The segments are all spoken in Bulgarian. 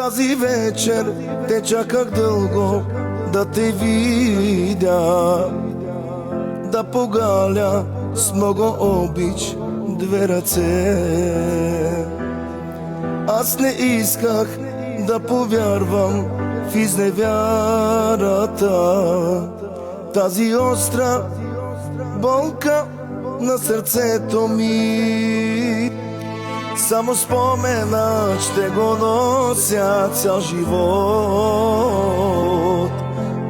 Тази вечер те чаках дълго да те видя, да погаля с много обич две ръце. Аз не исках да повярвам в изневярата, тази остра болка на сърцето ми. Само споменът ще го нося цял живот,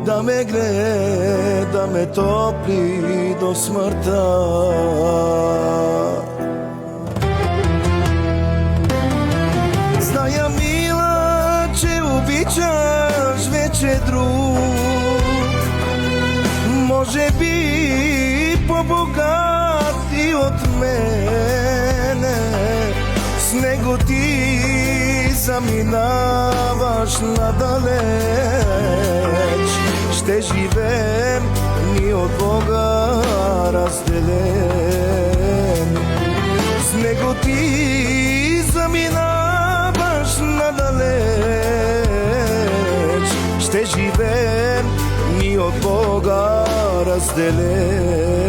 да ме грее, да ме топли до смъртта. Зная, мила, че обичаш вече друг, може би по-богат и от мене. С него ти заминаваш надалеч, ще живеем ни от Бога разделен. С него ти заминаваш надалеч, ще живеем ни от Бога разделени.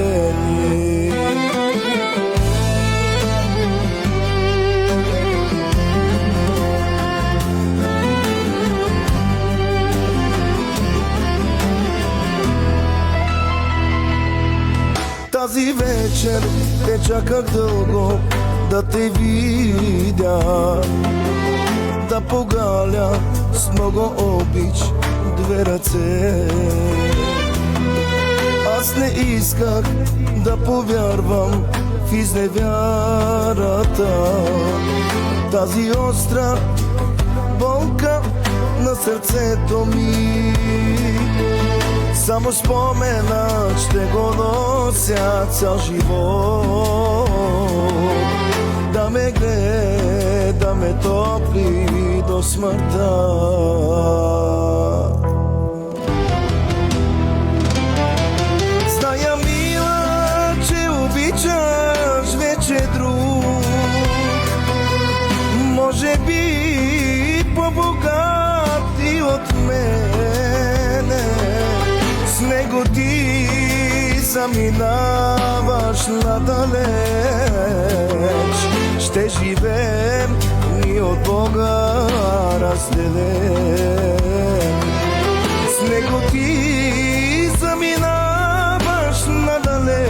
Тази вечер те чаках дълго да те видя, да погаля с много обич две ръце. Аз не исках да повярвам в изневярата, тази остра болка на сърцето ми. Само споменът ще го нося цял живот, да ме грее, да ме топли до смъртта. Зная, мила, че обичаш вече друг, може би по-богат и от мене. С него ти заминаваш надалеч, ще живеем ни от Бога разделен. С него ти заминаваш надалеч,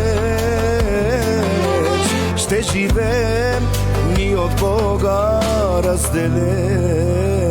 ще живеем ни от Бога разделен.